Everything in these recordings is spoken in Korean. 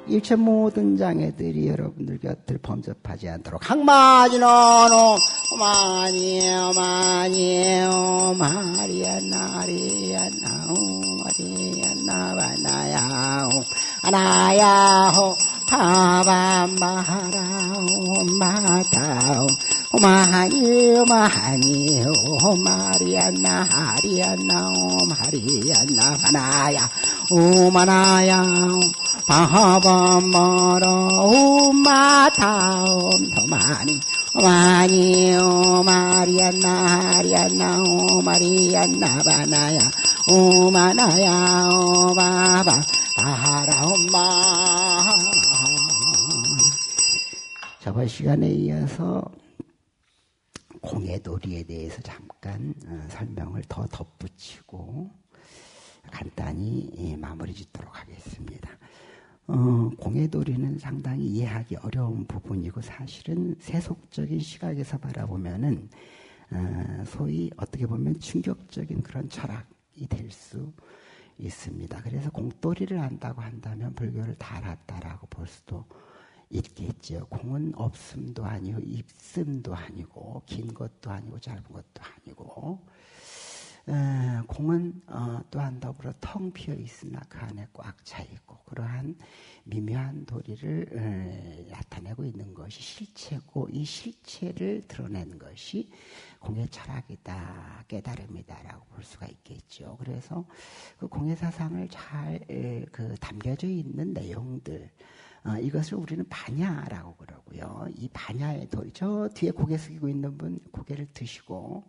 일체 모든 장애들이 여러분들 곁을 범접하지 않도록 항마지노노 마니에요 마니에요 마리아 나리아 나우 마리아 나바나야오 아나야호 파밤마하라오 마타오 마니요 마니요 마리아 나리아 나오 마리아 나바나야 오마나야 바하밤마라 오마타옴 더마니 오마니오 마리아 나리아 나오 마리아 나바나야 오마나야 오바바 바하라 엄마. 저번 시간에 이어서 공예놀이에 대해서 잠깐 설명을 더 덧붙이고 간단히 마무리 짓도록 하겠습니다. 공예놀이는 상당히 이해하기 어려운 부분이고 사실은 세속적인 시각에서 바라보면은 소위 어떻게 보면 충격적인 그런 철학이 될 수 있습니다. 그래서 공돌이를 한다고 한다면 불교를 다 알았다라고 볼 수도 있겠죠. 공은 없음도 아니고 입음도 아니고 긴 것도 아니고 짧은 것도 아니고 공은 또한 더불어 텅 비어 있으나 그 안에 꽉 차 있고 그러한 미묘한 도리를 나타내고 있는 것이 실체고 이 실체를 드러내는 것이 공의 철학이다, 깨달음이다라고 볼 수가 있겠죠. 그래서 그 공의 사상을 잘 담겨져 있는 내용들 이것을 우리는 반야라고 그러고요. 이 반야의 도리, 저 뒤에 고개 숙이고 있는 분 고개를 드시고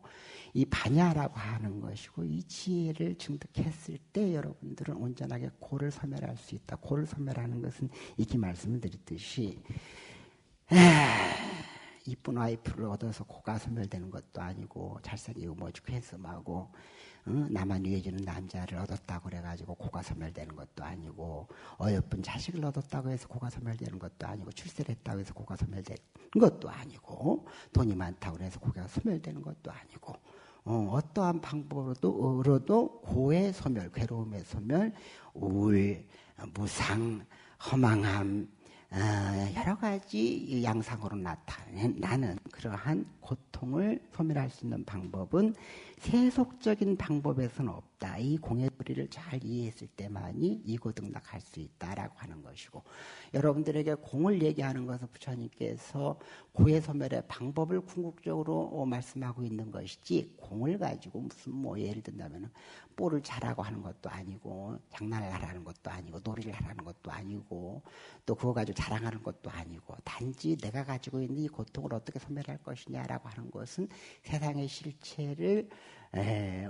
이 반야라고 하는 것이고 이 지혜를 증득했을 때 여러분들은 온전하게 고를 소멸할 수 있다. 고를 소멸하는 것은 이렇게 말씀을 드렸듯이 이쁜 와이프를 얻어서 고가 소멸되는 것도 아니고 잘생기고 멋지고 핸섬하고 나만 위해주는 남자를 얻었다고 그래가지고 고가 소멸되는 것도 아니고 어여쁜 자식을 얻었다고 해서 고가 소멸되는 것도 아니고 출세를 했다고 해서 고가 소멸되는 것도 아니고 돈이 많다고 해서 고가 소멸되는 것도 아니고 어떠한 방법으로도 고의 소멸, 괴로움의 소멸, 우울, 무상, 허망함 여러 가지 양상으로 나타나는 그러한 고통을 소멸할 수 있는 방법은 세속적인 방법에서는 없다. 이 공예도리를 잘 이해했을 때만이 이고등락할 수 있다라고 하는 것이고 여러분들에게 공을 얘기하는 것은 부처님께서 고의 소멸의 방법을 궁극적으로 말씀하고 있는 것이지 공을 가지고 무슨 예를 든다면 볼을 잘하고 하는 것도 아니고 장난을 하라는 것도 아니고 놀이를 하라는 것도 아니고 또 그거 가지고 자랑하는 것도 아니고 단지 내가 가지고 있는 이 고통을 어떻게 소멸할 것이냐라고 하는 것은 세상의 실체를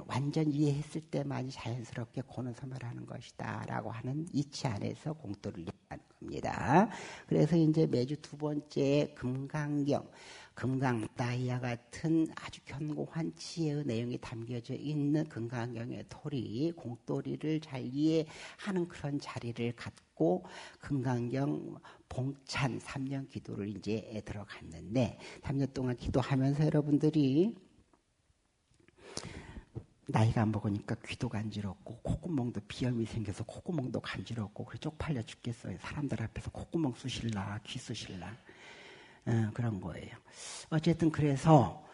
완전히 이해했을 때만이 자연스럽게 고는 소멸하는 것이다 라고 하는 이치 안에서 공도를 얘기하는 겁니다. 그래서 이제 매주 두 번째 금강경 금강다이아 같은 아주 견고한 지혜의 내용이 담겨져 있는 금강경의 토리, 공도리를 잘 이해하는 그런 자리를 갖고 금강경 봉찬 3년 기도를 이제 들어갔는데 3년 동안 기도하면서 여러분들이 나이가 먹으니까 귀도 간지럽고 콧구멍도 비염이 생겨서 콧구멍도 간지럽고 그래 쪽팔려 죽겠어요. 사람들 앞에서 콧구멍 쑤실라 귀 쑤실라 그런 거예요. 어쨌든 그래서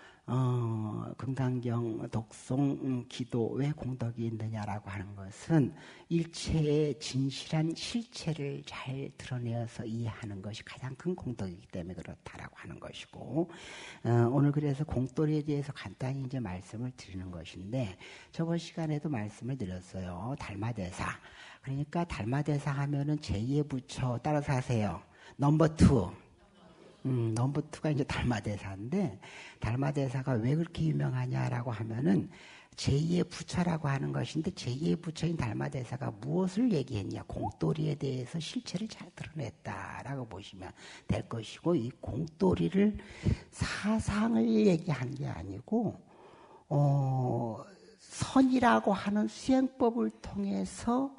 금강경 독송 기도 왜 공덕이 있느냐라고 하는 것은 일체의 진실한 실체를 잘 드러내어서 이해하는 것이 가장 큰 공덕이기 때문에 그렇다라고 하는 것이고 오늘 그래서 공돌이에 대해서 간단히 이제 말씀을 드리는 것인데 저번 시간에도 말씀을 드렸어요. 달마대사. 그러니까 달마대사 하면은 제2의 부처 따라서 하세요. 넘버 2. 넘버 2가 이제 달마대사인데 달마대사가 왜 그렇게 유명하냐라고 하면은 제2의 부처라고 하는 것인데 제2의 부처인 달마대사가 무엇을 얘기했냐 공돌이에 대해서 실체를 잘 드러냈다라고 보시면 될 것이고 이 공돌이를 사상을 얘기한 게 아니고 선이라고 하는 수행법을 통해서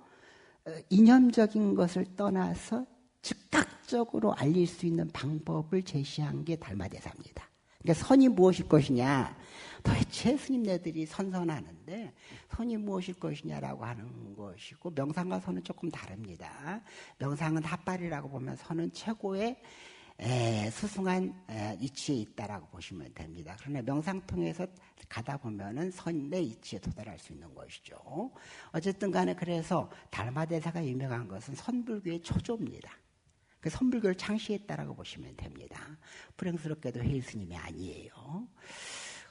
이념적인 것을 떠나서 즉각적으로 알릴 수 있는 방법을 제시한 게 달마대사입니다. 그러니까 선이 무엇일 것이냐. 도대체 스님네들이 선선하는데 선이 무엇일 것이냐라고 하는 것이고, 명상과 선은 조금 다릅니다. 명상은 핫발이라고 보면 선은 최고의 수승한 이치에 있다라고 보시면 됩니다. 그러나 명상 통해서 가다 보면은 선의 이치에 도달할 수 있는 것이죠. 어쨌든 간에 그래서 달마대사가 유명한 것은 선불교의 초조입니다. 그 선불교를 창시했다라고 보시면 됩니다. 불행스럽게도 해일 스님이 아니에요.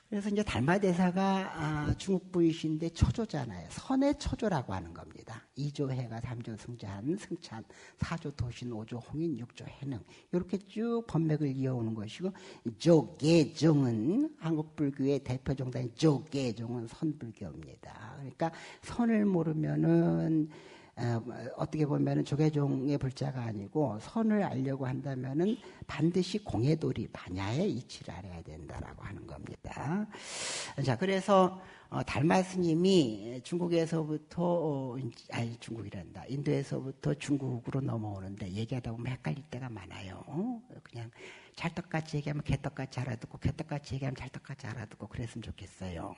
그래서 이제 달마대사가 중국 부이신데 초조잖아요. 선의 초조라고 하는 겁니다. 2조 해가 3조 승자한 승찬 4조 도신 5조 홍인 6조 해능 이렇게 쭉 법맥을 이어오는 것이고, 조계종은 한국 불교의 대표 종단인 조계종은 선불교입니다. 그러니까 선을 모르면은 어떻게 보면은 조계종의 불자가 아니고, 선을 알려고 한다면은 반드시 공해돌이 반야의 이치를 알아야 된다라고 하는 겁니다. 자, 그래서 달마 스님이 중국에서부터 중국이란다. 인도에서부터 중국으로 넘어오는데 얘기하다 보면 헷갈릴 때가 많아요. 그냥 찰떡같이 얘기하면 개떡같이 알아듣고, 개떡같이 얘기하면 찰떡같이 알아듣고 그랬으면 좋겠어요.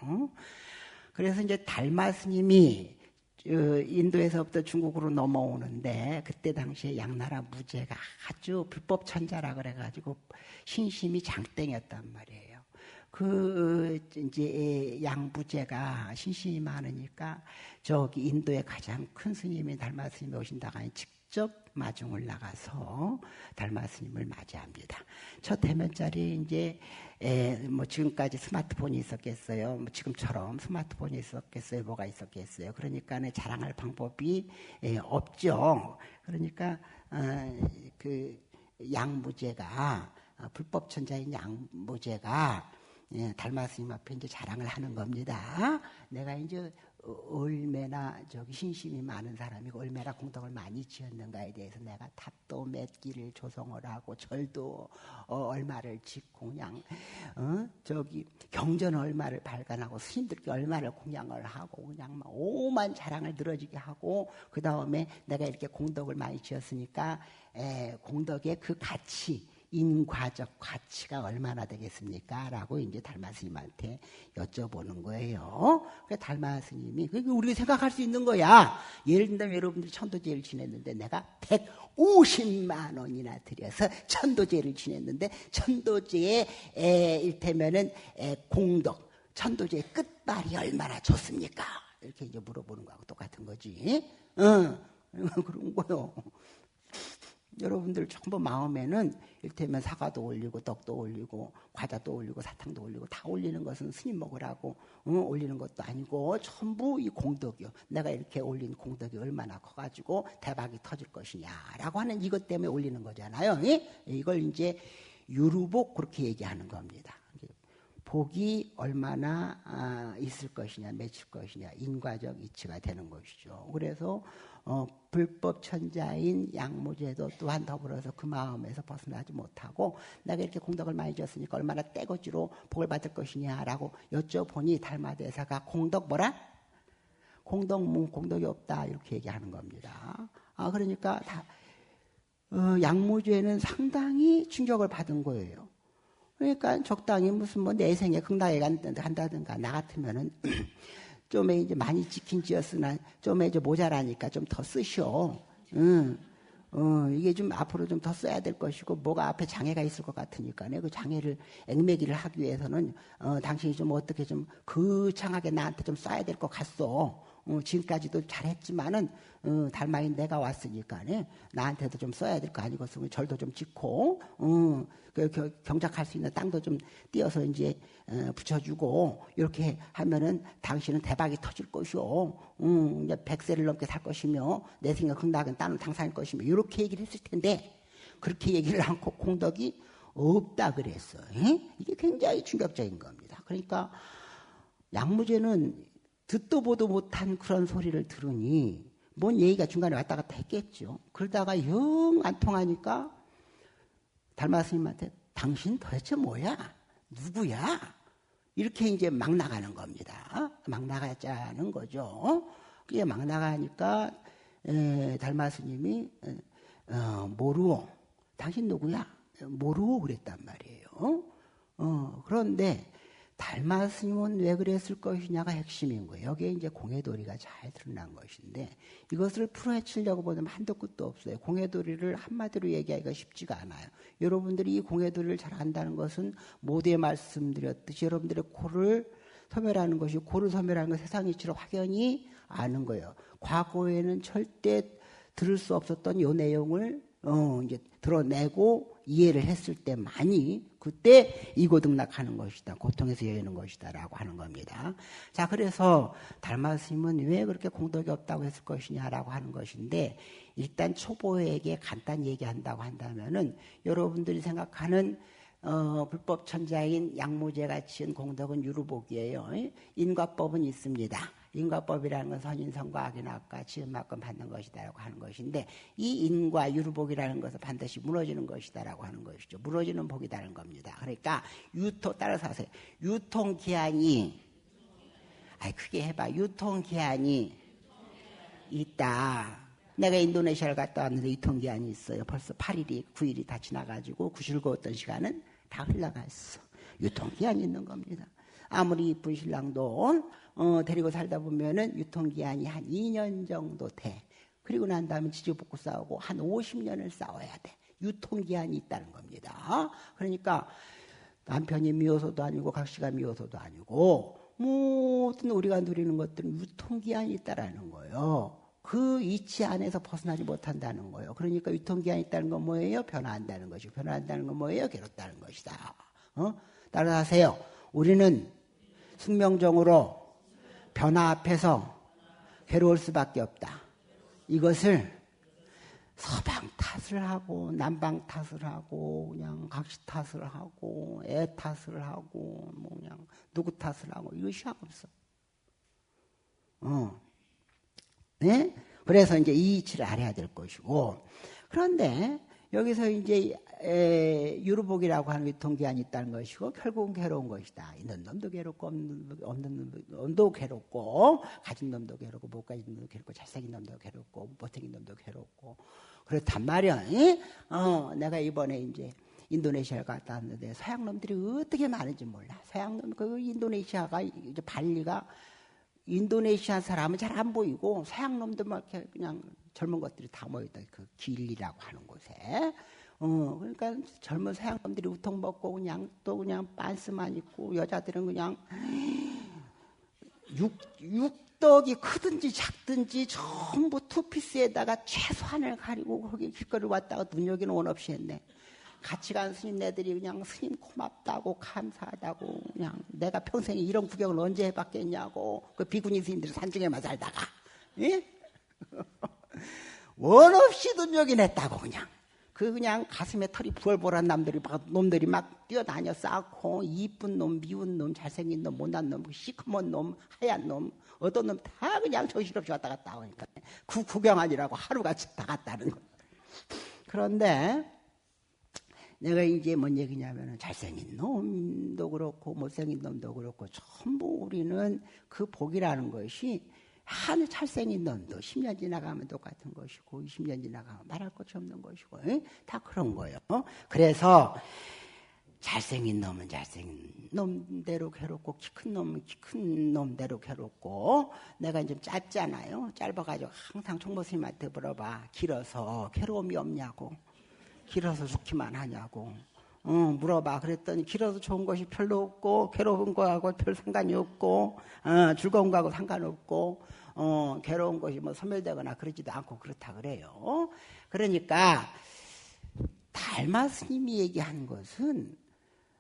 그래서 이제 달마 스님이 인도에서부터 중국으로 넘어오는데, 그때 당시에 양나라 무제가 아주 불법 천자라 그래가지고 신심이 장땡이었단 말이에요. 이제 양부제가 신심이 많으니까 저기 인도의 가장 큰 스님이 달마 스님이 오신다고 하니 직접 마중을 나가서 달마 스님을 맞이합니다. 첫 대면자리 이제 뭐 지금까지 스마트폰이 있었겠어요. 뭐 지금처럼 스마트폰이 있었겠어요. 뭐가 있었겠어요. 그러니까 자랑할 방법이 없죠. 그러니까 그 양무제가 불법 천자인 양무제가 달마 스님 앞에 이제 자랑을 하는 겁니다. 내가 이제 얼마나 신심이 많은 사람이고 얼마나 공덕을 많이 지었는가에 대해서 내가 탑도 몇 기를 조성을 하고 절도 얼마를 짓고 그냥 경전 얼마를 발간하고 스님들께 얼마를 공양을 하고 그냥 막 오만 자랑을 늘어지게 하고, 그 다음에 내가 이렇게 공덕을 많이 지었으니까 공덕의 그 가치, 인과적 가치가 얼마나 되겠습니까? 라고 이제 달마 스님한테 여쭤보는 거예요. 그래서 달마 스님이, 그게 우리가 생각할 수 있는 거야. 예를 들면 여러분들이 천도제를 지냈는데 내가 150만 원이나 들여서 천도제를 지냈는데, 천도제의 이를테면은 공덕, 천도제의 끝발이 얼마나 좋습니까? 이렇게 이제 물어보는 거하고 똑같은 거지. 그런 거요. 여러분들 전부 마음에는 일테면 사과도 올리고 떡도 올리고 과자도 올리고 사탕도 올리고 다 올리는 것은 스님 먹으라고 올리는 것도 아니고 전부 이 공덕이요. 내가 이렇게 올린 공덕이 얼마나 커가지고 대박이 터질 것이냐라고 하는 이것 때문에 올리는 거잖아요. 이걸 이제 유루복 그렇게 얘기하는 겁니다. 복이 얼마나 있을 것이냐, 맺힐 것이냐, 인과적 이치가 되는 것이죠. 그래서 불법 천자인 양무제도 또한 더불어서 그 마음에서 벗어나지 못하고, 내가 이렇게 공덕을 많이 지었으니까 얼마나 떼거지로 복을 받을 것이냐라고 여쭤보니 달마대사가 공덕 뭐라? 공덕이 없다 이렇게 얘기하는 겁니다. 그러니까 양무제는 상당히 충격을 받은 거예요. 그러니까 적당히 무슨 뭐 내생에 극락에 간다든가, 나 같으면은 좀에 이제 많이 지킨 지었으나 좀에 이제 모자라니까 좀 더 쓰셔. 이게 좀 앞으로 좀 더 써야 될 것이고, 뭐가 앞에 장애가 있을 것 같으니까 그 장애를 액매기를 하기 위해서는 당신이 좀 어떻게 좀 거창하게 나한테 좀 써야 될 것 같소. 지금까지도 잘했지만은 달마인 내가 왔으니까 나한테도 좀 써야 될 거 아니겠어. 절도 좀 짓고 경작할 수 있는 땅도 좀 띄어서 이제 붙여주고, 이렇게 하면은 당신은 대박이 터질 것이오. 이제 100세를 넘게 살 것이며 내 생각 극락은 땅을 당상일 것이며 이렇게 얘기를 했을 텐데, 그렇게 얘기를 않고 공덕이 없다 그랬어. 이게 굉장히 충격적인 겁니다. 그러니까 양무제는 듣도 보도 못한 그런 소리를 들으니 뭔 얘기가 중간에 왔다 갔다 했겠죠. 그러다가 영 안 통하니까 달마 스님한테 당신 도대체 뭐야? 누구야? 이렇게 이제 막 나가는 겁니다. 막 나가자는 거죠. 그게 막 나가니까 달마 스님이 모르오. 당신 누구야? 모르오 그랬단 말이에요. 그런데 달마 스님은 왜 그랬을 것이냐가 핵심인 거예요. 여기에 이제 공해도리가 잘 드러난 것인데 이것을 풀어헤치려고 보면 한도 끝도 없어요. 공해도리를 한마디로 얘기하기가 쉽지가 않아요. 여러분들이 이 공해도리를 잘 안다는 것은 모두에 말씀드렸듯이 여러분들의 코를 소멸하는 것이 코를 소멸하는 건 세상 이치로 확연히 아는 거예요. 과거에는 절대 들을 수 없었던 이 내용을 이제 드러내고 이해를 했을 때만이 그때 이고등락하는 것이다. 고통에서 여의는 것이다라고 하는 겁니다. 자, 그래서 달마 스님은 왜 그렇게 공덕이 없다고 했을 것이냐라고 하는 것인데 일단 초보에게 간단히 얘기한다고 한다면은 여러분들이 생각하는 불법 천자인 양무제가 지은 공덕은 유루복이에요. 인과법은 있습니다. 인과법이라는 건 선인성과 악인학과 지음만큼 받는 것이다라고 하는 것인데 이 인과 유루복이라는 것은 반드시 무너지는 것이다라고 하는 것이죠. 무너지는 복이다는 겁니다. 그러니까 따라서 하세요. 유통기한이 크게 해봐. 유통기한이 있다. 내가 인도네시아를 갔다 왔는데 유통기한이 있어요. 벌써 8일이 9일이 다 지나가지고 즐거웠던 시간은 다 흘러갔어. 유통기한이 있는 겁니다. 아무리 이쁜 신랑도 데리고 살다 보면은 유통기한이 한 2년 정도 돼. 그리고 난 다음에 지지볶고 싸우고 한 50년을 싸워야 돼. 유통기한이 있다는 겁니다. 그러니까 남편이 미워서도 아니고 각시가 미워서도 아니고 모든 우리가 누리는 것들은 유통기한이 있다라는 거예요. 그 이치 안에서 벗어나지 못한다는 거예요. 그러니까 유통기한이 있다는 건 뭐예요? 변화한다는 것이고 변화한다는 건 뭐예요? 괴롭다는 것이다. 따라하세요. 우리는 숙명적으로 변화 앞에서 괴로울 수밖에 없다. 이것을 서방 탓을 하고 남방 탓을 하고 그냥 각시 탓을 하고 애 탓을 하고 뭐 그냥 누구 탓을 하고 이것이 없어. 네? 그래서 이제 이 이치를 알아야 될 것이고 그런데 여기서 이제 유루복이라고 하는 유통기한이 있다는 것이고 결국은 괴로운 것이다. 있는 놈도 괴롭고 없는 놈도 괴롭고 가진 놈도 괴롭고 못 가진 놈도 괴롭고 잘생긴 놈도 괴롭고 못생긴 놈도 괴롭고 그렇단 말이야. 내가 이번에 이제 인도네시아를 갔다 왔는데 서양 놈들이 어떻게 많은지 몰라. 서양 놈 그 인도네시아가 이제 발리가 인도네시아 사람은 잘 안 보이고 서양 놈들만 이렇게 그냥 젊은 것들이 다 모여있다. 그 길리라고 하는 곳에. 그러니까 젊은 서양 놈들이 우통 먹고 그냥 또 그냥 빤스만 입고 여자들은 그냥 육덕이 크든지 작든지 전부 투피스에다가 최소한을 가리고 거기 길거리 왔다가 눈여기는 원 없이 했네. 같이 간 스님네들이 그냥 스님 고맙다고 감사하다고 그냥 내가 평생에 이런 구경을 언제 해봤겠냐고 그 비구니 스님들이 산중에만 살다가 예? 원 없이 눈여겨냈다고 그냥 가슴에 털이 부얼부얼한 놈들이 막 뛰어다녀 쌓고 이쁜 놈, 미운 놈, 잘생긴 놈, 못난 놈, 시커먼 놈, 하얀 놈 어떤 놈 다 그냥 정신없이 왔다 갔다 오니까 구경하느라고 하루같이 다 갔다는 거. 그런데 내가 이제 뭔 얘기냐면은 잘생긴 놈도 그렇고 못생긴 놈도 그렇고 전부 우리는 그 복이라는 것이 한 잘생긴 놈도 10년 지나가면 똑같은 것이고 20년 지나가면 말할 것이 없는 것이고 다 그런 거예요. 그래서 잘생긴 놈은 잘생긴 놈대로 괴롭고 키 큰 놈은 키 큰 놈대로 괴롭고 내가 좀 짧잖아요. 짧아가지고 항상 총무스님한테 물어봐. 길어서 괴로움이 없냐고. 길어서 좋기만 하냐고 물어봐. 그랬더니 길어서 좋은 것이 별로 없고 괴로운 거하고 별 상관이 없고 즐거운 거하고 상관없고 괴로운 것이 뭐 소멸되거나 그러지도 않고 그렇다 그래요. 그러니까 달마 스님이 얘기한 것은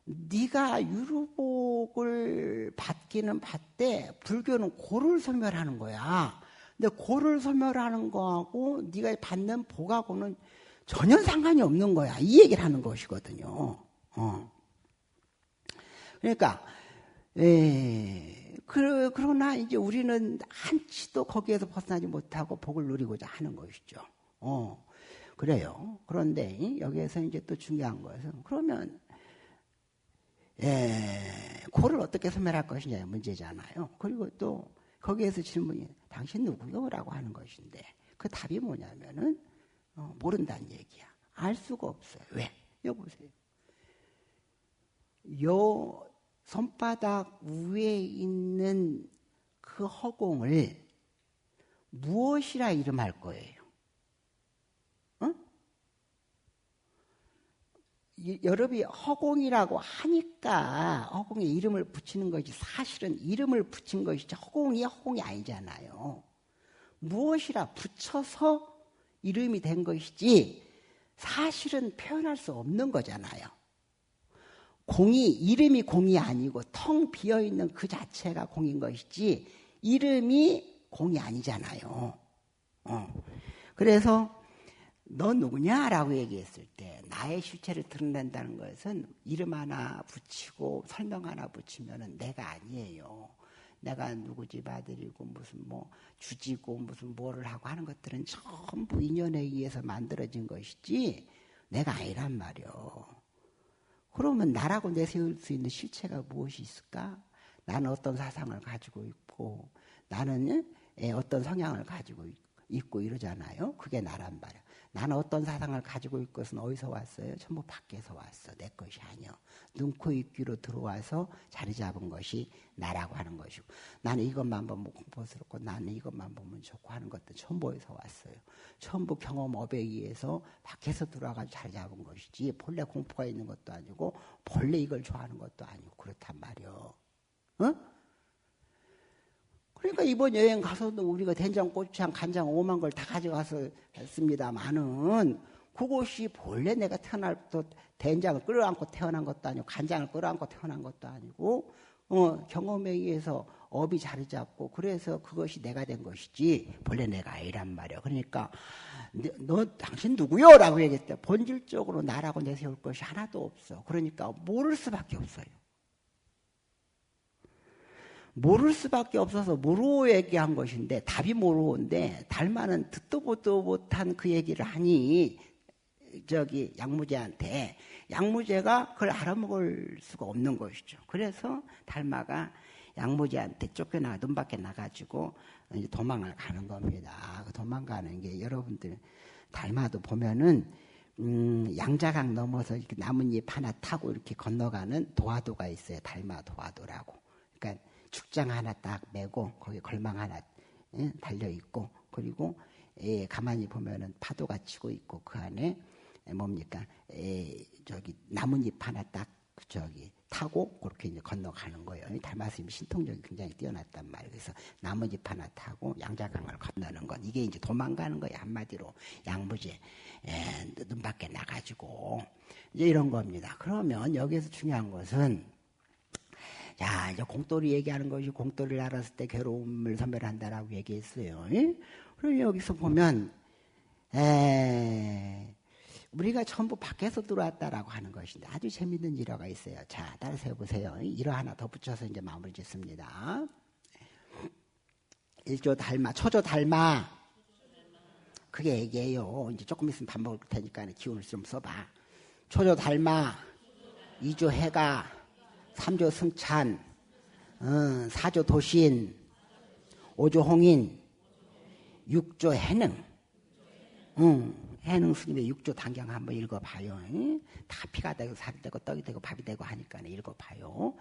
네가 유루복을 받기는 받되 불교는 고를 소멸하는 거야. 근데 고를 소멸하는 거하고 네가 받는 복하고는 전혀 상관이 없는 거야. 이 얘기를 하는 것이거든요. 그러니까, 그러나 이제 우리는 한치도 거기에서 벗어나지 못하고 복을 누리고자 하는 것이죠. 그래요. 그런데 여기에서 이제 또 중요한 것은 그러면, 고를 어떻게 소멸할 것이냐의 문제잖아요. 그리고 또 거기에서 질문이 당신 누구요? 라고 하는 것인데 그 답이 뭐냐면은 모른다는 얘기야. 알 수가 없어요. 왜? 여보세요. 요 손바닥 위에 있는 그 허공을 무엇이라 이름할 거예요? 어? 여러분이 허공이라고 하니까 허공에 이름을 붙이는 것이 사실은 이름을 붙인 것이지 허공이 아니잖아요. 무엇이라 붙여서 이름이 된 것이지 사실은 표현할 수 없는 거잖아요. 이름이 공이 아니고 텅 비어있는 그 자체가 공인 것이지 이름이 공이 아니잖아요. 그래서 너 누구냐? 라고 얘기했을 때 나의 실체를 드러낸다는 것은 이름 하나 붙이고 설명 하나 붙이면은 내가 아니에요. 내가 누구 집 아들이고 무슨 뭐 주지고 무슨 뭐를 하고 하는 것들은 전부 인연에 의해서 만들어진 것이지 내가 아니란 말이요. 그러면 나라고 내세울 수 있는 실체가 무엇이 있을까? 나는 어떤 사상을 가지고 있고 나는 어떤 성향을 가지고 있고 이러잖아요. 그게 나란 말이야. 나는 어떤 사상을 가지고 있는 것은 어디서 왔어요? 전부 밖에서 왔어. 내 것이 아니요. 눈, 코, 입, 귀로 들어와서 자리 잡은 것이 나라고 하는 것이고 나는 이것만 보면 공포스럽고 나는 이것만 보면 좋고 하는 것도 전부 어디서 왔어요. 전부 경험업에 의해서 밖에서 들어와가지고 자리 잡은 것이지 본래 공포가 있는 것도 아니고 본래 이걸 좋아하는 것도 아니고 그렇단 말이요. 어? 그러니까 이번 여행 가서도 우리가 된장, 고추장, 간장 5만 걸 다 가져가서 했습니다마는 그것이 본래 내가 태어날 때 된장을 끌어안고 태어난 것도 아니고 간장을 끌어안고 태어난 것도 아니고 경험에 의해서 업이 자리 잡고 그래서 그것이 내가 된 것이지 본래 내가 아니란 말이야. 그러니까 너 당신 누구요? 라고 얘기했을 때 본질적으로 나라고 내세울 것이 하나도 없어. 그러니까 모를 수밖에 없어요. 모를 수밖에 없어서 모르고 얘기한 것인데 답이 모르는데 달마는 듣도 보도 못한 그 얘기를 하니 양무제한테 양무제가 그걸 알아먹을 수가 없는 것이죠. 그래서 달마가 양무제한테 쫓겨나 눈 밖에 나가지고 이제 도망을 가는 겁니다. 도망가는 게 여러분들 달마도 보면은 양자강 넘어서 이렇게 나뭇잎 하나 타고 이렇게 건너가는 도화도가 있어요. 달마 도화도라고. 그러니까 축장 하나 딱 메고 거기 걸망 하나 달려 있고 그리고 가만히 보면은 파도가 치고 있고 그 안에 뭡니까 나뭇잎 하나 딱 타고 그렇게 이제 건너가는 거예요. 달마스님이 신통력이 굉장히 뛰어났단 말이에요. 그래서 나뭇잎 하나 타고 양자강을 건너는 건 이게 이제 도망가는 거예요. 한마디로 양무제 눈 밖에 나가지고 이제 이런 겁니다. 그러면 여기서 중요한 것은 자, 이제 공돌이 얘기하는 것이 공돌이를 알았을 때 괴로움을 선별한다라고 얘기했어요. 그럼 여기서 보면, 우리가 전부 밖에서 들어왔다라고 하는 것인데 아주 재밌는 일화가 있어요. 자, 따라서 해보세요. 일화 하나 더 붙여서 이제 마무리 짓습니다. 일조 달마, 초조 달마. 그게 얘기예요. 이제 조금 있으면 밥 먹을 테니까 기운을 좀 써봐. 초조 달마, 이조 해가, 3조 승찬, 4조 도신, 5조 홍인, 6조 해능. 해능 스님의 6조 단경 한번 읽어봐요. 다 피가 되고 살이 되고 떡이 되고 밥이 되고 하니까 읽어봐요.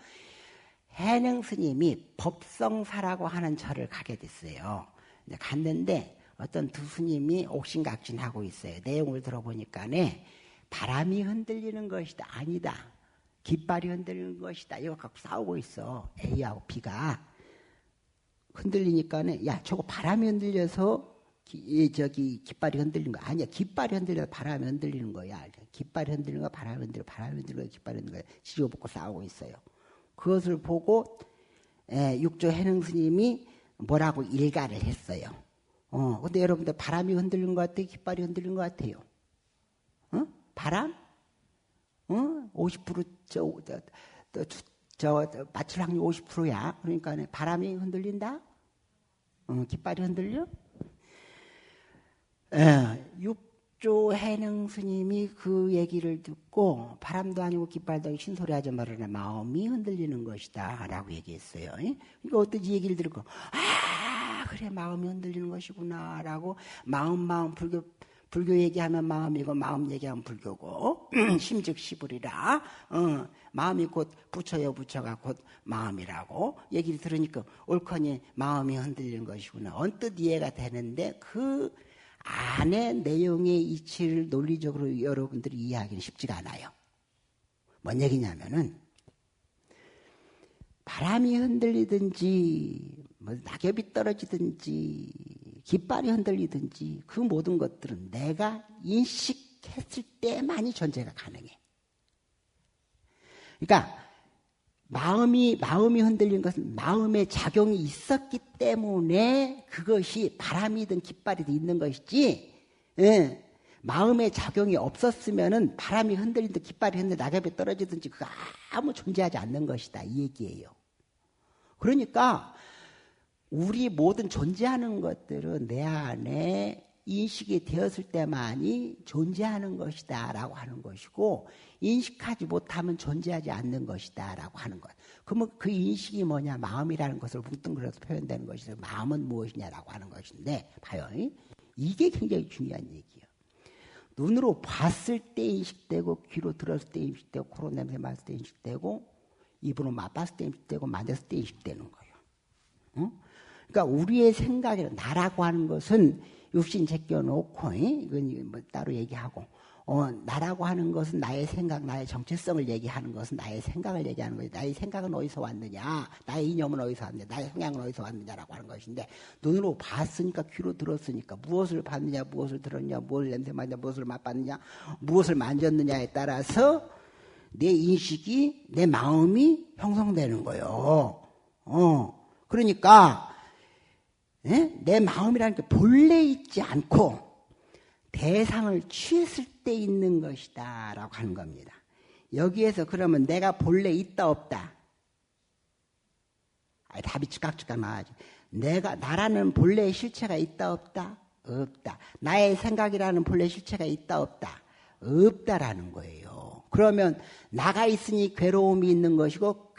해능 스님이 법성사라고 하는 절을 가게 됐어요. 이제 갔는데 어떤 두 스님이 옥신각신하고 있어요. 내용을 들어보니까 바람이 흔들리는 것이다. 아니다. 깃발이 흔들리는 것이다. 이거 갖고 싸우고 있어. A하고 B가. 흔들리니까 야 저거 바람이 흔들려서 깃발이 흔들리는 거 아니야. 깃발이 흔들려서 바람이 흔들리는 거야. 깃발이 흔들리는 거 바람이 흔들리고 바람이 흔들리고 깃발이 흔들리는 거야. 지지고 싸우고 있어요. 그것을 보고 육조 해능 스님이 뭐라고 일가를 했어요. 근데 여러분들 바람이 흔들리는 것 같아요? 깃발이 흔들리는 것 같아요? 바람? 50% 맞출 확률 50%야. 그러니까 바람이 흔들린다? 깃발이 흔들려? 육조 해능 스님이 그 얘기를 듣고 바람도 아니고 깃발도 아니고 신소리 하지 말아라. 마음이 흔들리는 것이다. 라고 얘기했어요. 그러니까 어떤 얘기를 들고 그래 마음이 흔들리는 것이구나. 라고 마음 불교 얘기하면 마음이고 마음 얘기하면 불교고 심즉시불이라 마음이 곧 부처여 부처가 곧 마음이라고 얘기를 들으니까 옳거니 마음이 흔들리는 것이구나. 언뜻 이해가 되는데 그 안에 내용의 이치를 논리적으로 여러분들이 이해하기는 쉽지가 않아요. 뭔 얘기냐면은 바람이 흔들리든지 뭐 낙엽이 떨어지든지 깃발이 흔들리든지 그 모든 것들은 내가 인식했을 때만이 존재가 가능해. 그러니까 마음이 흔들린 것은 마음의 작용이 있었기 때문에 그것이 바람이든 깃발이든 있는 것이지, 마음의 작용이 없었으면은 바람이 흔들리든 깃발이 흔들리든 낙엽이 떨어지든지 그거 아무 존재하지 않는 것이다 이 얘기예요. 그러니까 우리 모든 존재하는 것들은 내 안에 인식이 되었을 때만이 존재하는 것이다 라고 하는 것이고, 인식하지 못하면 존재하지 않는 것이다 라고 하는 것. 그러면 그 인식이 뭐냐, 마음이라는 것을 뭉뚱그려서 표현되는 것이죠. 마음은 무엇이냐라고 하는 것인데, 봐요, 이게 굉장히 중요한 얘기예요. 눈으로 봤을 때 인식되고, 귀로 들었을 때 인식되고, 코로 냄새 맡을 때 인식되고, 입으로 맛봤을 때 인식되고, 만졌을 때 인식되는 거예요. 그러니까 우리의 생각이, 나라고 하는 것은 육신 제껴놓고, 이건 뭐 따로 얘기하고, 나라고 하는 것은 나의 생각, 나의 정체성을 얘기하는 것은 나의 생각을 얘기하는 거지. 나의 생각은 어디서 왔느냐, 나의 이념은 어디서 왔느냐, 나의 성향은 어디서 왔느냐라고 하는 것인데, 눈으로 봤으니까, 귀로 들었으니까, 무엇을 봤느냐, 무엇을 들었냐, 무엇을 냄새 맡느냐, 무엇을 맛봤느냐, 무엇을 만졌느냐에 따라서 내 인식이, 내 마음이 형성되는 거예요. 그러니까 내 마음이라는 게 본래 있지 않고 대상을 취했을 때 있는 것이다 라고 하는 겁니다. 여기에서 그러면 내가 본래 있다 없다? 답이 즉각즉각 나와야죠. 나라는 본래의 실체가 있다 없다? 없다. 나의 생각이라는 본래 실체가 있다 없다? 없다라는 거예요. 그러면 나가 있으니 괴로움이 있는 것이고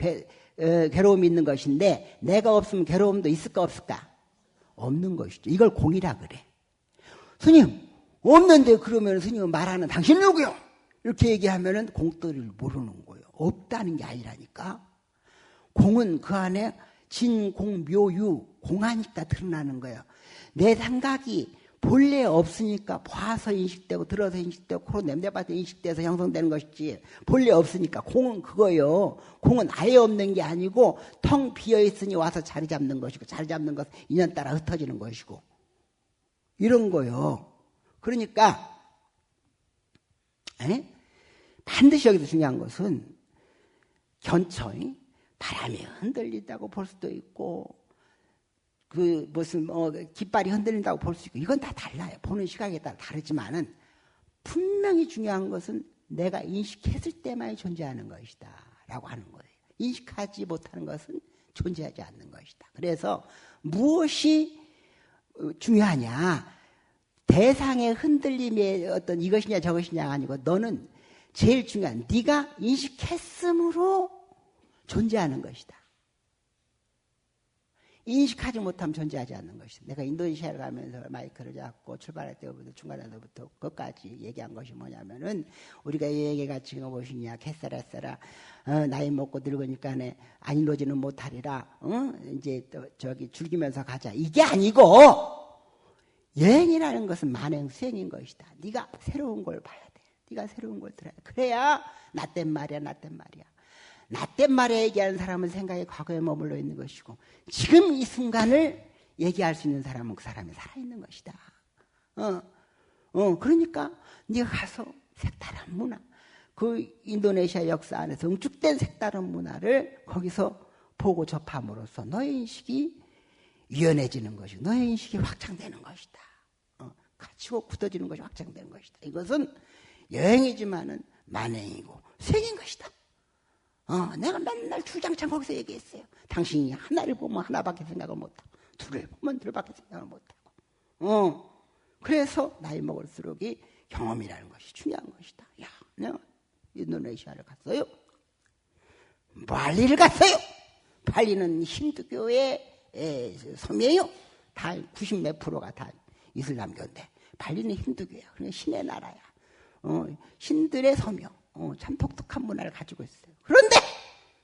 괴로움이 있는 것인데, 내가 없으면 괴로움도 있을까 없을까? 없는 것이죠. 이걸 공이라 그래. 스님, 없는데 그러면 스님은 말하는 당신 누구요? 이렇게 얘기하면은 공떨이를 모르는 거예요. 없다는 게 아니라니까. 공은 그 안에 진, 공, 묘, 유, 공하니까 드러나는 거예요. 내 생각이 본래 없으니까 봐서 인식되고 들어서 인식되고 코로 냄새봐서 인식돼서 형성되는 것이지, 본래 없으니까 공은 그거예요. 공은 아예 없는 게 아니고 텅 비어있으니 와서 자리 잡는 것이고, 자리 잡는 것은 인연 따라 흩어지는 것이고, 이런 거예요. 그러니까 반드시 여기서 중요한 것은 견처, 바람이 흔들린다고 볼 수도 있고, 무슨 깃발이 흔들린다고 볼 수 있고, 이건 다 달라요. 보는 시각에 따라 다르지만은 분명히 중요한 것은 내가 인식했을 때만이 존재하는 것이다 라고 하는 거예요. 인식하지 못하는 것은 존재하지 않는 것이다. 그래서 무엇이 중요하냐, 대상의 흔들림의 어떤 이것이냐 저것이냐가 아니고, 너는 제일 중요한, 네가 인식했음으로 존재하는 것이다. 인식하지 못하면 존재하지 않는 것이다. 내가 인도네시아를 가면서 마이크를 잡고 출발할 때부터 중간에서부터 그것까지 얘기한 것이 뭐냐면은, 우리가 얘기가 지금 무엇이냐, 캐사라사라, 나이 먹고 늙으니까 안 이루어지는 못하리라, 이제 저기 즐기면서 가자, 이게 아니고, 여행이라는 것은 만행 수행인 것이다. 네가 새로운 걸 봐야 돼. 네가 새로운 걸 들어야 돼. 그래야 나 땐 말이야, 나 땐 말이야. 나 땐 말이야 얘기하는 사람은 생각이 과거에 머물러 있는 것이고, 지금 이 순간을 얘기할 수 있는 사람은 그 사람이 살아있는 것이다. 그러니까 네가 가서 색다른 문화, 그 인도네시아 역사 안에서 응축된 색다른 문화를 거기서 보고 접함으로써 너의 인식이 유연해지는 것이고, 너의 인식이 확장되는 것이다. 갇히고 굳어지는 것이 확장되는 것이다. 이것은 여행이지만은 만행이고 수행인 것이다. 내가 맨날 주장창 거기서 얘기했어요. 당신이 하나를 보면 하나밖에 생각을 못하고, 둘을 보면 둘밖에 생각을 못하고. 그래서 나이 먹을수록 이 경험이라는 것이 중요한 것이다. 야, 내가 인도네시아를 갔어요. 발리를 갔어요. 발리는 힌두교의 섬이에요. 다 90몇 프로가 다 이슬람교인데, 발리는 힌두교야. 그러니까 신의 나라야. 신들의 섬이요. 참 독특한 문화를 가지고 있어요. 그런데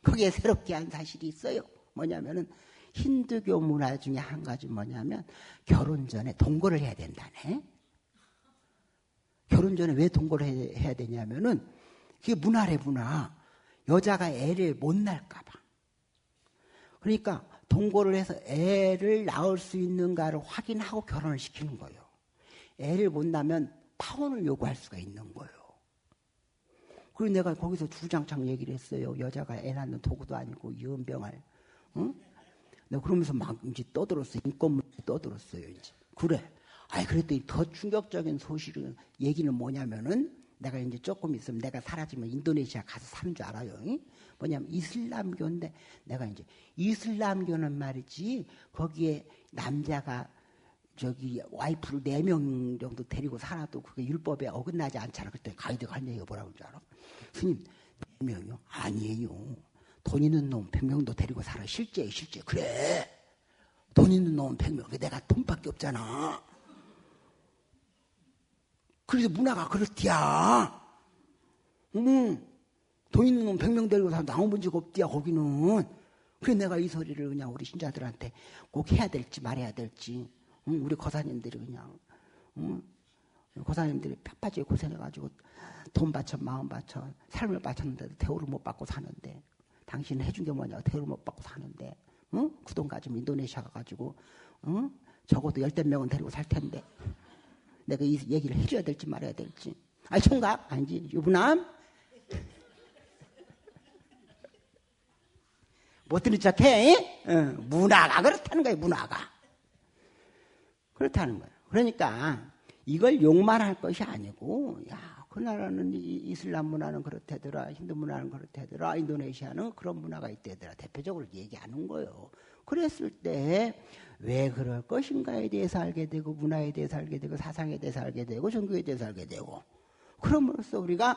거기에 새롭게 한 사실이 있어요. 뭐냐면은 힌두교 문화 중에 한 가지 뭐냐면 결혼 전에 동거를 해야 된다네. 결혼 전에 왜 동거를 해야 되냐면은 그게 문화래 문화. 여자가 애를 못 낳을까 봐. 그러니까 동거를 해서 애를 낳을 수 있는가를 확인하고 결혼을 시키는 거예요. 애를 못 낳으면 파혼을 요구할 수가 있는 거예요. 그리고 내가 거기서 주장창 얘기를 했어요. 여자가 애 낳는 도구도 아니고 이은병할. 응? 내가 그러면서 막 이제 떠들었어요. 인권 떠들었어요. 이제 그래. 그랬더니 더 충격적인 소식은 얘기는 뭐냐면은 내가 이제 조금 있으면 내가 사라지면 인도네시아 가서 사는 줄 알아요. 뭐냐면 이슬람교인데 내가 이제 이슬람교는 말이지 거기에 남자가 저기 와이프를 4명 정도 데리고 살아도 그게 율법에 어긋나지 않잖아. 그때 가이드가 한 얘기가 뭐라고 하는 줄 알아? 스님 4명이요? 아니에요. 돈 있는 놈 100명도 데리고 살아. 실제예요 실제. 그래. 돈 있는 놈 100명. 내가 돈밖에 없잖아. 그래서 문화가 그렇디야. 돈 있는 놈 100명 데리고 살아. 나온 문제가 없디야 거기는. 그래서 내가 이 소리를 그냥 우리 신자들한테 꼭 해야 될지 말아야 될지 우리 거사님들이 그냥 거사님들이 뼈빠지게 고생해가지고 돈 바쳐 마음 바쳐 삶을 바쳤는데도 대우를 못 받고 사는데 당신은 해준 게 뭐냐 대우를 못 받고 사는데 그 돈 가지고 인도네시아 가가지고 적어도 10명은 데리고 살 텐데 내가 이 얘기를 해줘야 될지 말아야 될지 총각 아니지 유부남 못 들은 척해. 문화가 그렇다는 거예요. 문화가 그렇다는 거예요. 그러니까 이걸 욕만 할 것이 아니고 그 나라는 이슬람 문화는 그렇다더라. 힌두 문화는 그렇다더라. 인도네시아는 그런 문화가 있다더라. 대표적으로 얘기하는 거예요. 그랬을 때 왜 그럴 것인가에 대해서 알게 되고 문화에 대해서 알게 되고 사상에 대해서 알게 되고 종교에 대해서 알게 되고 그럼으로써 우리가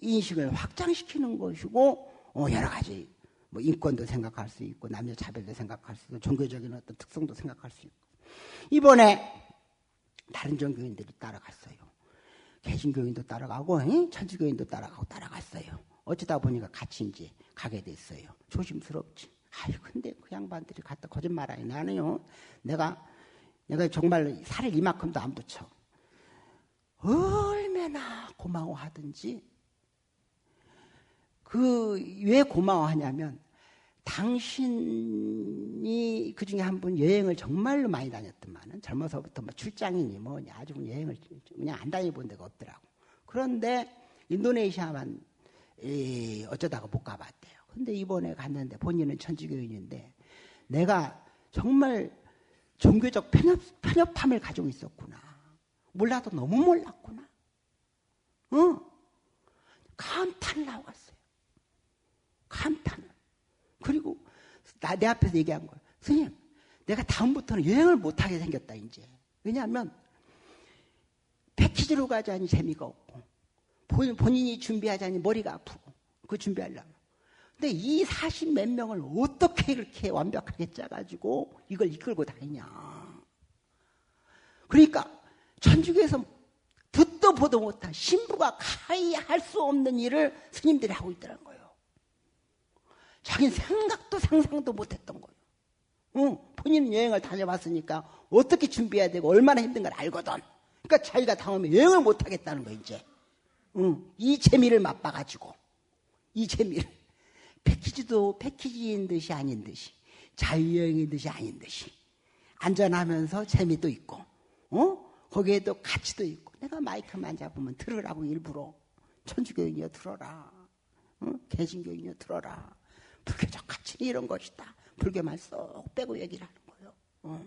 인식을 확장시키는 것이고 여러 가지 뭐 인권도 생각할 수 있고 남녀 차별도 생각할 수 있고 종교적인 어떤 특성도 생각할 수 있고 이번에 다른 종교인들이 따라갔어요. 개신교인도 따라가고 천주교인도 따라갔어요. 어쩌다 보니까 같이 이제 가게 됐어요. 조심스럽지. 근데 그 양반들이 갖다 거짓말하니 나는요. 내가 정말 살을 이만큼도 안 붙여. 얼마나 고마워하든지 왜 고마워하냐면 당신이 그중에 한 분 여행을 정말로 많이 다녔더만은 젊어서부터 뭐 출장이니 뭐냐 아주 여행을 그냥 안 다녀본 데가 없더라고. 그런데 인도네시아만 어쩌다가 못 가봤대요. 근데 이번에 갔는데 본인은 천주교인인데 내가 정말 종교적 편협함을 가지고 있었구나. 몰라도 너무 몰랐구나. 감탄을 하고 갔어요. 감탄을. 그리고 내 앞에서 얘기한 거예요. 스님, 내가 다음부터는 여행을 못하게 생겼다 이제. 왜냐하면 패키지로 가자니 재미가 없고 본인이 준비하자니 머리가 아프고 그거 준비하려면. 근데 이 40몇 명을 어떻게 이렇게 완벽하게 짜가지고 이걸 이끌고 다니냐. 그러니까 천주교에서 듣도 보도 못한 신부가 가히 할 수 없는 일을 스님들이 하고 있더라는 거예요. 자기는 생각도 상상도 못했던 거예요. 본인은 여행을 다녀봤으니까 어떻게 준비해야 되고 얼마나 힘든 걸 알거든. 그러니까 자기가 다음에 여행을 못하겠다는 거예요. 이제 이 재미를 맛봐가지고 이 재미를 패키지도 패키지인 듯이 아닌 듯이 자유여행인 듯이 아닌 듯이 안전하면서 재미도 있고 거기에도 가치도 있고 내가 마이크만 잡으면 들으라고 일부러 천주교인이여 들어라. 개신교인이여 들어라. 불교적 가치는 이런 것이다. 불교만 쏙 빼고 얘기를 하는 거예요.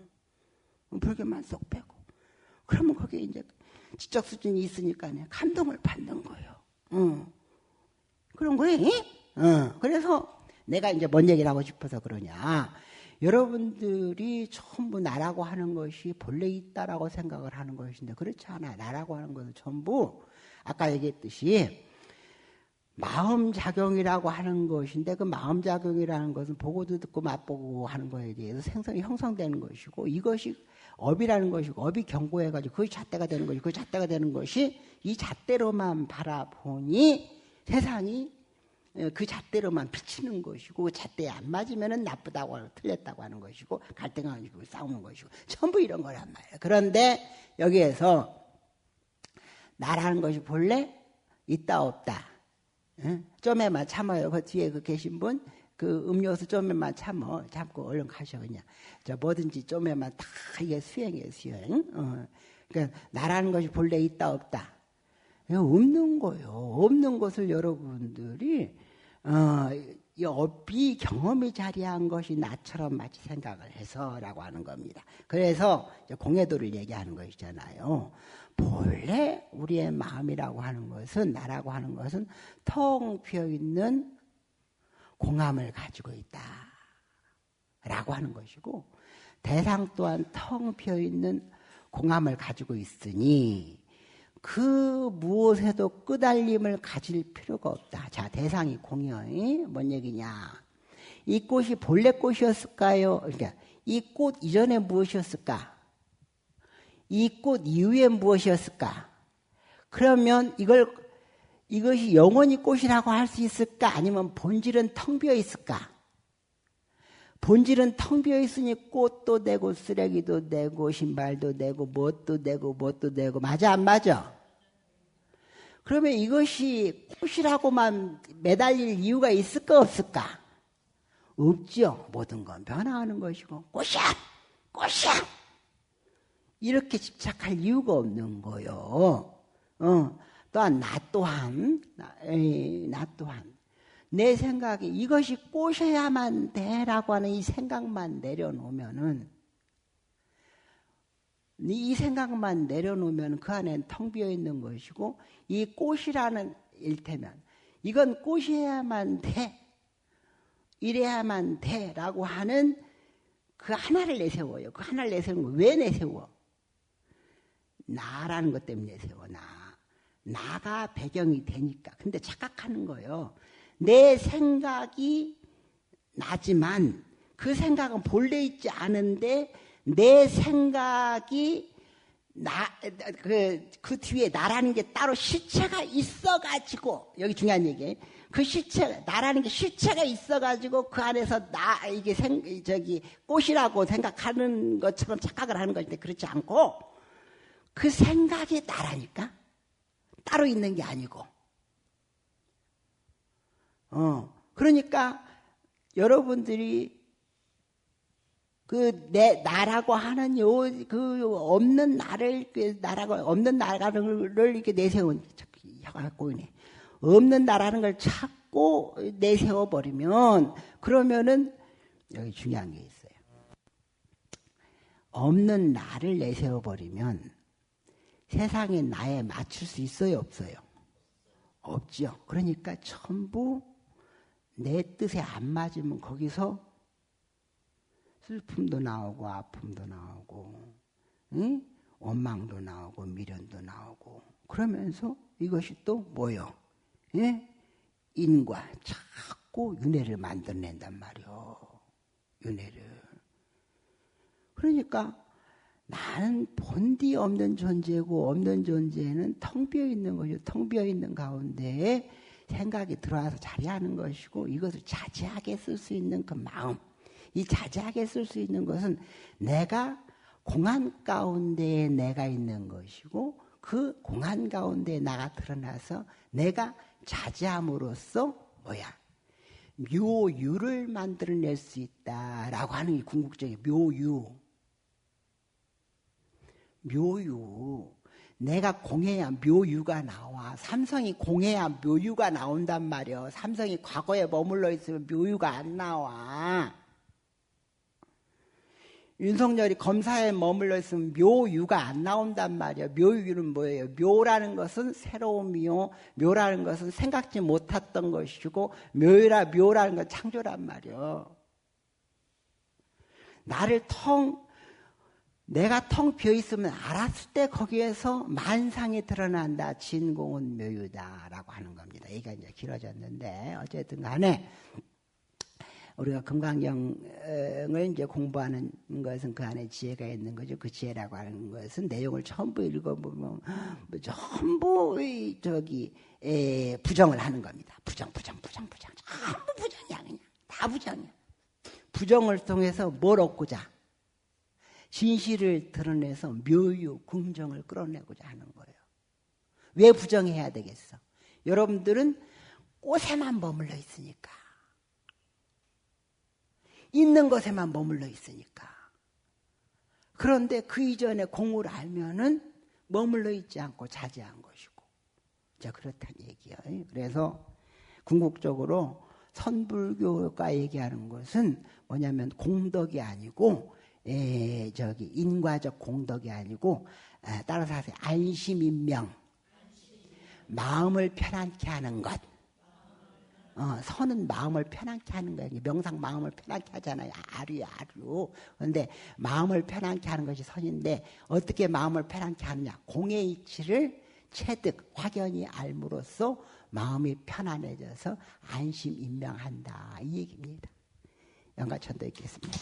불교만 쏙 빼고. 그러면 거기에 이제 지적 수준이 있으니까 감동을 받는 거예요. 그런 거예요. 그래서 내가 이제 뭔 얘기를 하고 싶어서 그러냐. 여러분들이 전부 나라고 하는 것이 본래 있다라고 생각을 하는 것인데 그렇지 않아. 나라고 하는 것은 전부 아까 얘기했듯이 마음작용이라고 하는 것인데 그 마음작용이라는 것은 보고도 듣고 맛보고 하는 거에 대해서 생성이 형성되는 것이고 이것이 업이라는 것이고 업이 경고해가지고 그것이 잣대가 되는 것이고 그 잣대가 되는 것이 이 잣대로만 바라보니 세상이 그 잣대로만 비치는 것이고 그 잣대에 안 맞으면 나쁘다고 하고 틀렸다고 하는 것이고 갈등하고 싸우는 것이고 전부 이런 거란 말이에요. 그런데 여기에서 나라는 것이 본래 있다 없다. 좀에만 참아요. 그 뒤에 그 계신 분, 그 음료수 좀에만 참고 얼른 가셔 그냥. 저 뭐든지 좀에만 다 이게 수행이에요, 수행. 그러니까 나라는 것이 본래 있다 없다. 없는 거예요. 없는 것을 여러분들이 이 업이 경험이 자리한 것이 나처럼 마치 생각을 해서라고 하는 겁니다. 그래서 공해도를 얘기하는 것이잖아요. 본래 우리의 마음이라고 하는 것은 나라고 하는 것은 텅 비어있는 공함을 가지고 있다라고 하는 것이고 대상 또한 텅 비어있는 공함을 가지고 있으니 그 무엇에도 끄달림을 가질 필요가 없다. 자, 대상이 공이요. 뭔 얘기냐. 이 꽃이 본래 꽃이었을까요? 그러니까 이 꽃 이전에 무엇이었을까? 이 꽃 이후에 무엇이었을까? 그러면 이것이 영원히 꽃이라고 할 수 있을까? 아니면 본질은 텅 비어 있을까? 본질은 텅 비어 있으니 꽃도 되고 쓰레기도 되고 신발도 되고 뭣도 되고 맞아 안 맞아? 그러면 이것이 꽃이라고만 매달릴 이유가 있을까 없을까? 없죠. 모든 건 변화하는 것이고 꽃이야 이렇게 집착할 이유가 없는 거요. 또한 나 또한 내 생각이 이것이 꽃이어야만 돼라고 하는 이 생각만 내려놓으면은 이 생각만 내려놓으면 그 안에는 텅 비어 있는 것이고 이 꽃이라는 일테면 이건 꽃이어야만 돼 이래야만 돼라고 하는 그 하나를 내세워요. 그 하나를 내세우는 거 왜 내세워? 나라는 것 때문에 내세워. 나가 배경이 되니까. 근데 착각하는 거예요. 내 생각이 나지만 그 생각은 본래 있지 않은데 내 생각이 그 뒤에 나라는 게 따로 실체가 있어가지고 여기 중요한 얘기예요. 그 실체 나라는 게 실체가 있어가지고 그 안에서 이게 꽃이라고 생각하는 것처럼 착각을 하는 것인데 그렇지 않고 그 생각이 나라니까 따로 있는 게 아니고. 그러니까 여러분들이 나라고 하는 없는 나를 이렇게 내세운 혀가 꼬이네. 없는 나라는 걸 찾고 내세워 버리면 그러면은 여기 중요한 게 있어요. 없는 나를 내세워 버리면 세상에 나에 맞출 수 있어요, 없어요? 없죠. 그러니까 전부 내 뜻에 안 맞으면 거기서 슬픔도 나오고 아픔도 나오고 응? 원망도 나오고 미련도 나오고 그러면서 이것이 또 뭐요? 예? 인과 자꾸 윤회를 만들어낸단 말이요. 윤회를. 그러니까 나는 본디 없는 존재고 없는 존재는 텅 비어 있는 것이고 텅 비어 있는 가운데에 생각이 들어와서 자리하는 것이고 이것을 자제하게 쓸 수 있는 그 마음 이 자제하게 쓸 수 있는 것은 내가 공안 가운데에 내가 있는 것이고 그 공안 가운데에 나가 드러나서 내가 자제함으로써 뭐야? 묘유를 만들어낼 수 있다라고 하는 이 궁극적인 묘유. 내가 공해야 묘유가 나와. 삼성이 공해야 묘유가 나온단 말이야. 삼성이 과거에 머물러 있으면 묘유가 안 나와. 윤석열이 검사에 머물러 있으면 묘유가 안 나온단 말이야. 묘유는 뭐예요? 묘라는 것은 새로움이요. 묘라는 것은 생각지 못했던 것이고 묘라는 건 창조란 말이야. 나를 내가 텅 비어있으면 알았을 때 거기에서 만상이 드러난다. 진공은 묘유다라고 하는 겁니다. 얘기가 이제 길어졌는데 어쨌든 간에 우리가 금강경을 이제 공부하는 것은 그 안에 지혜가 있는 거죠. 그 지혜라고 하는 것은 내용을 전부 읽어보면 전부 부정을 하는 겁니다. 부정. 전부 부정이야. 그냥 다 부정이야. 부정을 통해서 뭘 얻고자? 진실을 드러내서 묘유, 궁정을 끌어내고자 하는 거예요. 왜 부정해야 되겠어? 여러분들은 꽃에만 머물러 있으니까. 있는 것에만 머물러 있으니까. 그런데 그 이전에 공을 알면은 머물러 있지 않고 자제한 것이고. 자, 그렇다는 얘기예요. 그래서 궁극적으로 선불교가 얘기하는 것은 뭐냐면 공덕이 아니고, 인과적 공덕이 아니고, 따라서 하세요. 안심인명. 마음을 편안케 하는 것. 선은 마음을 편안케 하는 거예요. 명상 마음을 편안케 하잖아요. 아류야, 아류. 그런데 마음을 편안케 하는 것이 선인데 어떻게 마음을 편안케 하느냐. 공의 이치를 체득, 확연히 알므로써 마음이 편안해져서 안심인명한다. 이 얘기입니다. 연가천도 있겠습니다.